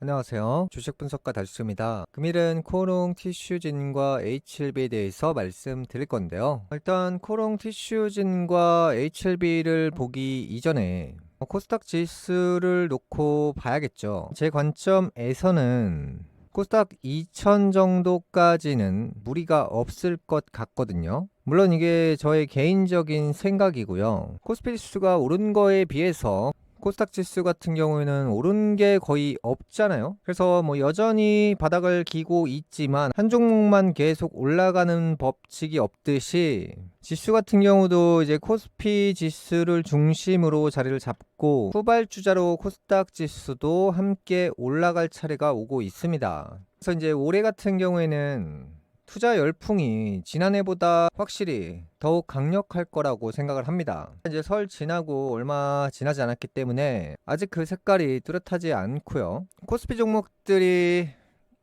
안녕하세요. 주식 분석가 달수입니다. 금일은 코롱 티슈진과 HLB에 대해서 말씀드릴 건데요. 일단 코롱 티슈진과 HLB를 보기 이전에 코스닥 지수를 놓고 봐야겠죠. 제 관점에서는 코스닥 2000 정도까지는 무리가 없을 것 같거든요. 물론 이게 저의 개인적인 생각이고요. 코스피 지수가 오른 거에 비해서 코스닥 지수 같은 경우에는 오른 게 거의 없잖아요. 그래서 여전히 바닥을 기고 있지만 한 종목만 계속 올라가는 법칙이 없듯이 지수 같은 경우도 이제 코스피 지수를 중심으로 자리를 잡고 후발주자로 코스닥 지수도 함께 올라갈 차례가 오고 있습니다. 그래서 이제 올해 같은 경우에는 투자 열풍이 지난해보다 확실히 더욱 강력할 거라고 생각을 합니다. 이제 설 지나고 얼마 지나지 않았기 때문에 아직 그 색깔이 뚜렷하지 않고요. 코스피 종목들이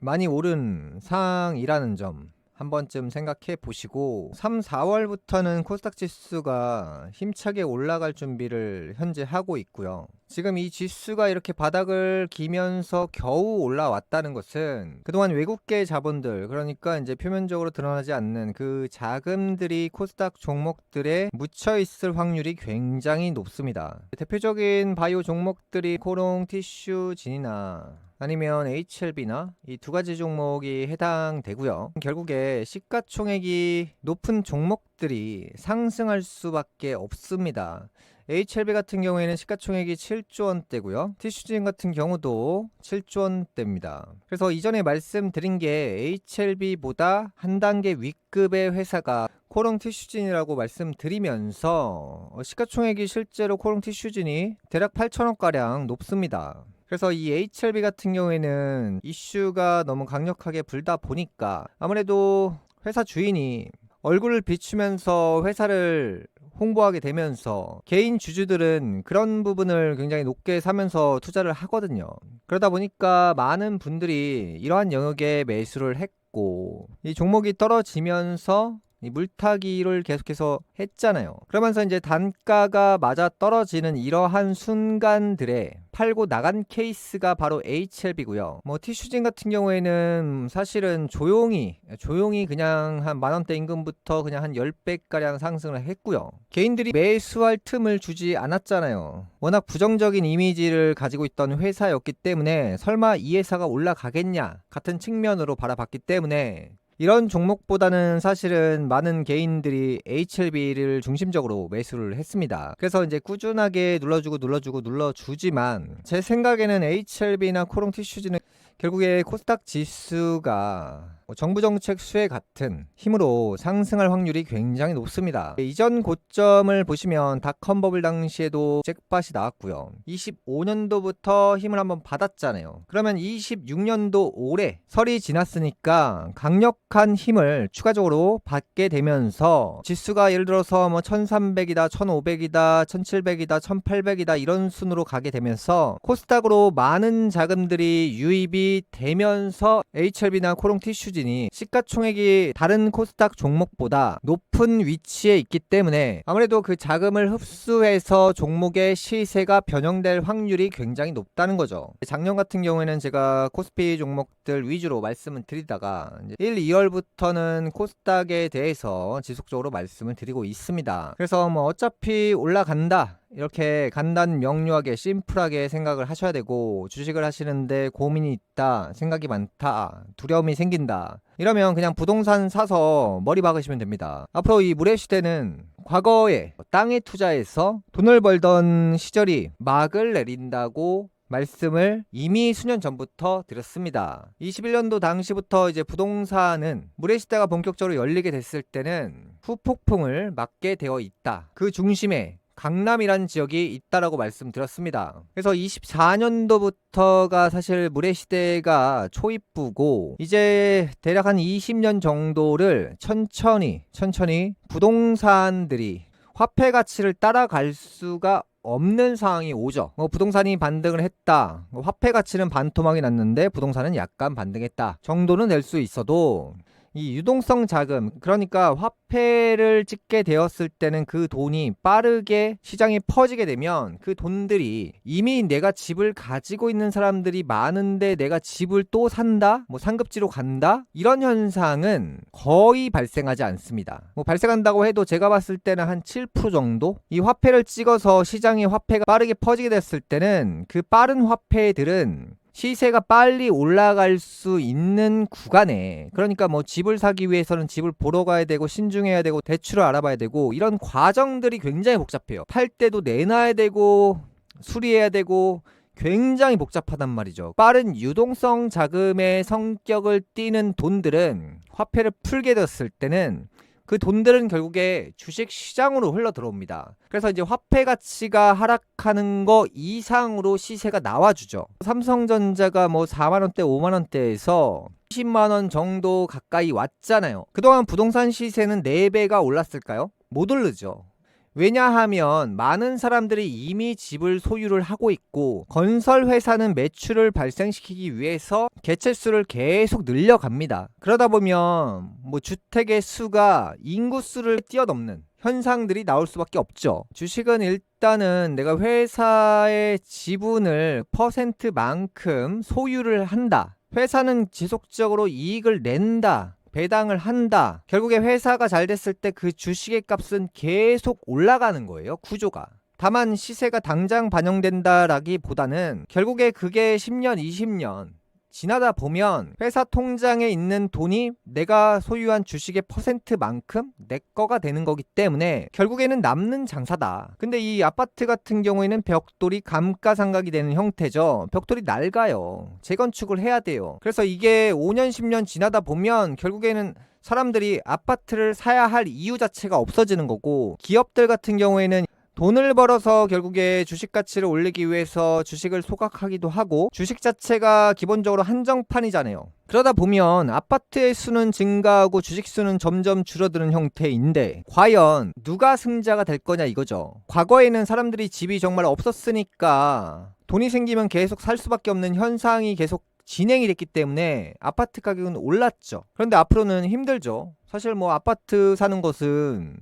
많이 오른 상황이라는 점 한 번쯤 생각해 보시고 3, 4월부터는 코스닥 지수가 힘차게 올라갈 준비를 현재 하고 있고요. 지금 이 지수가 이렇게 바닥을 기면서 겨우 올라왔다는 것은 그동안 외국계 자본들, 그러니까 이제 표면적으로 드러나지 않는 그 자금들이 코스닥 종목들에 묻혀 있을 확률이 굉장히 높습니다. 대표적인 바이오 종목들이 코롱 티슈진이나 아니면 HLB나 이 두 가지 종목이 해당되고요. 결국에 시가총액이 높은 종목들이 상승할 수밖에 없습니다. HLB 같은 경우에는 시가총액이 7조 원대고요. 티슈진 같은 경우도 7조 원대입니다. 그래서 이전에 말씀드린 게 HLB보다 한 단계 윗급의 회사가 코롱 티슈진이라고 말씀드리면서 시가총액이 실제로 코롱 티슈진이 대략 8천억가량 높습니다. 그래서 이 HLB 같은 경우에는 이슈가 너무 강력하게 불다 보니까 아무래도 회사 주인이 얼굴을 비추면서 회사를 홍보하게 되면서 개인 주주들은 그런 부분을 굉장히 높게 사면서 투자를 하거든요. 그러다 보니까 많은 분들이 이러한 영역에 매수를 했고 이 종목이 떨어지면서 이 물타기를 계속해서 했잖아요. 그러면서 이제 단가가 맞아 떨어지는 이러한 순간들에 팔고 나간 케이스가 바로 HLB고요. 티슈진 같은 경우에는 사실은 조용히 그냥 한 만원대 임금부터 그냥 한 10배가량 상승을 했고요. 개인들이 매수할 틈을 주지 않았잖아요. 워낙 부정적인 이미지를 가지고 있던 회사였기 때문에 설마 이 회사가 올라가겠냐 같은 측면으로 바라봤기 때문에 이런 종목보다는 사실은 많은 개인들이 HLB를 중심적으로 매수를 했습니다. 그래서 이제 꾸준하게 눌러주지만 제 생각에는 HLB나 코롱 티슈즈는 결국에 코스닥 지수가 정부 정책 수혜 같은 힘으로 상승할 확률이 굉장히 높습니다. 이전 고점을 보시면 닷컴 버블 당시에도 잭팟이 나왔고요. 25년도부터 힘을 한번 받았잖아요. 그러면 26년도 올해 설이 지났으니까 강력한 힘을 추가적으로 받게 되면서 지수가 예를 들어서 1300이다 1500이다 1700이다 1800이다 이런 순으로 가게 되면서 코스닥으로 많은 자금들이 유입이 되면서 HLB나 코롱 티슈진이 시가총액이 다른 코스닥 종목보다 높은 위치에 있기 때문에 아무래도 그 자금을 흡수해서 종목의 시세가 변형될 확률이 굉장히 높다는 거죠. 작년 같은 경우에는 제가 코스피 종목들 위주로 말씀을 드리다가 1, 2월부터는 코스닥에 대해서 지속적으로 말씀을 드리고 있습니다. 그래서 어차피 올라간다 이렇게 간단 명료하게 심플하게 생각을 하셔야 되고, 주식을 하시는데 고민이 있다, 생각이 많다, 두려움이 생긴다 이러면 그냥 부동산 사서 머리 박으시면 됩니다. 앞으로 이 물의 시대는 과거에 땅에 투자해서 돈을 벌던 시절이 막을 내린다고 말씀을 이미 수년 전부터 드렸습니다. 21년도 당시부터 이제 부동산은 물의 시대가 본격적으로 열리게 됐을 때는 후폭풍을 맞게 되어 있다. 그 중심에 강남이라는 지역이 있다라고 말씀드렸습니다. 그래서 24년도부터가 사실 물의 시대가 초입부고 이제 대략 한 20년 정도를 천천히 부동산들이 화폐 가치를 따라갈 수가 없는 상황이 오죠. 부동산이 반등을 했다, 화폐 가치는 반토막이 났는데 부동산은 약간 반등했다 정도는 될 수 있어도 이 유동성 자금, 그러니까 화폐를 찍게 되었을 때는 그 돈이 빠르게 시장에 퍼지게 되면 그 돈들이 이미 내가 집을 가지고 있는 사람들이 많은데 내가 집을 또 산다? 뭐 상급지로 간다? 이런 현상은 거의 발생하지 않습니다. 뭐 발생한다고 해도 제가 봤을 때는 한 7% 정도? 이 화폐를 찍어서 시장에 화폐가 빠르게 퍼지게 됐을 때는 그 빠른 화폐들은 시세가 빨리 올라갈 수 있는 구간에, 그러니까 뭐 집을 사기 위해서는 집을 보러 가야 되고 신중해야 되고 대출을 알아봐야 되고 이런 과정들이 굉장히 복잡해요. 팔 때도 내놔야 되고 수리해야 되고 굉장히 복잡하단 말이죠. 빠른 유동성 자금의 성격을 띠는 돈들은 화폐를 풀게 됐을 때는 그 돈들은 결국에 주식 시장으로 흘러 들어옵니다. 그래서 이제 화폐 가치가 하락하는 거 이상으로 시세가 나와주죠. 삼성전자가 뭐 4만원대, 5만원대에서 20만원 정도 가까이 왔잖아요. 그동안 부동산 시세는 4배가 올랐을까요? 못 오르죠. 왜냐하면 많은 사람들이 이미 집을 소유를 하고 있고 건설 회사는 매출을 발생시키기 위해서 개체수를 계속 늘려갑니다. 그러다 보면 뭐 주택의 수가 인구수를 뛰어넘는 현상들이 나올 수밖에 없죠. 주식은 일단은 내가 회사의 지분을 퍼센트만큼 소유를 한다. 회사는 지속적으로 이익을 낸다. 배당을 한다. 결국에 회사가 잘 됐을 때 그 주식의 값은 계속 올라가는 거예요. 구조가. 다만 시세가 당장 반영된다라기보다는 결국에 그게 10년, 20년 지나다 보면 회사 통장에 있는 돈이 내가 소유한 주식의 퍼센트만큼 내 거가 되는 거기 때문에 결국에는 남는 장사다. 근데 이 아파트 같은 경우에는 벽돌이 감가상각이 되는 형태죠. 벽돌이 낡아요. 재건축을 해야 돼요. 그래서 이게 5년, 10년 지나다 보면 결국에는 사람들이 아파트를 사야 할 이유 자체가 없어지는 거고, 기업들 같은 경우에는 돈을 벌어서 결국에 주식 가치를 올리기 위해서 주식을 소각하기도 하고, 주식 자체가 기본적으로 한정판이잖아요. 그러다 보면 아파트의 수는 증가하고 주식 수는 점점 줄어드는 형태인데 과연 누가 승자가 될 거냐 이거죠. 과거에는 사람들이 집이 정말 없었으니까 돈이 생기면 계속 살 수밖에 없는 현상이 계속 진행이 됐기 때문에 아파트 가격은 올랐죠. 그런데 앞으로는 힘들죠. 사실 뭐 아파트 사는 것은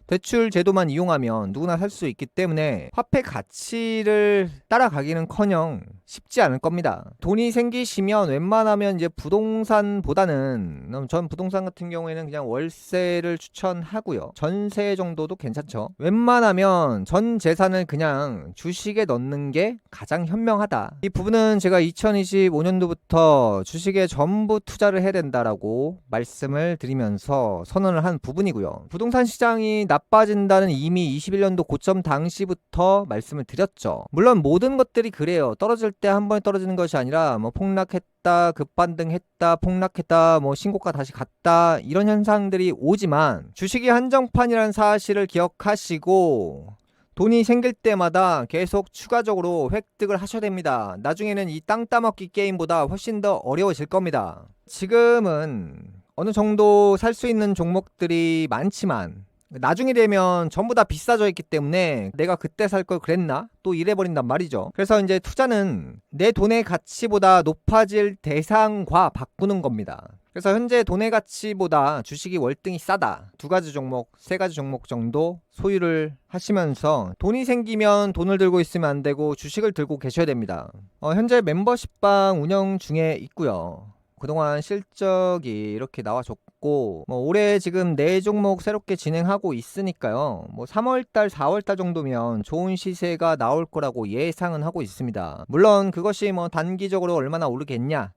대출 제도만 이용하면 누구나 살 수 있기 때문에 화폐 가치를 따라가기는커녕 쉽지 않을 겁니다. 돈이 생기시면 웬만하면 이제 부동산보다는, 전 부동산 같은 경우에는 그냥 월세를 추천하고요. 전세 정도도 괜찮죠. 웬만하면 전 재산을 그냥 주식에 넣는 게 가장 현명하다. 이 부분은 제가 2025년도부터 주식에 전부 투자를 해야 된다라고 말씀을 드리면서 선언을 한 부분이고요. 부동산 시장이 나빠진다는 이미 21년도 고점 당시부터 말씀을 드렸죠. 물론 모든 것들이 그래요. 떨어질 때 한 번에 떨어지는 것이 아니라 뭐 폭락했다, 급반등했다, 폭락했다, 뭐 신고가 다시 갔다, 이런 현상들이 오지만 주식이 한정판이라는 사실을 기억하시고 돈이 생길 때마다 계속 추가적으로 획득을 하셔야 됩니다. 나중에는 이 땅 따먹기 게임보다 훨씬 더 어려워질 겁니다. 지금은 어느 정도 살 수 있는 종목들이 많지만 나중에 되면 전부 다 비싸져 있기 때문에 내가 그때 살 걸 그랬나? 또 이래버린단 말이죠. 그래서 이제 투자는 내 돈의 가치보다 높아질 대상과 바꾸는 겁니다. 그래서 현재 돈의 가치보다 주식이 월등히 싸다. 2가지 종목, 3가지 종목 정도 소유를 하시면서 돈이 생기면 돈을 들고 있으면 안 되고 주식을 들고 계셔야 됩니다. 현재 멤버십방 운영 중에 있고요. 그동안 실적이 이렇게 나와줬고 올해 지금 4종목 새롭게 진행하고 있으니까요. 3월달 4월달 정도면 좋은 시세가 나올 거라고 예상은 하고 있습니다. 물론 그것이 단기적으로 얼마나 오르겠냐,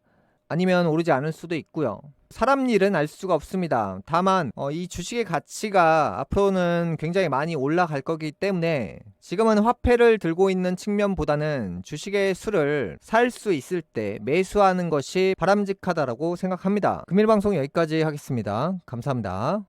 아니면 오르지 않을 수도 있고요. 사람 일은 알 수가 없습니다. 다만 이 주식의 가치가 앞으로는 굉장히 많이 올라갈 거기 때문에 지금은 화폐를 들고 있는 측면보다는 주식의 수를 살 수 있을 때 매수하는 것이 바람직하다라고 생각합니다. 금일방송 여기까지 하겠습니다. 감사합니다.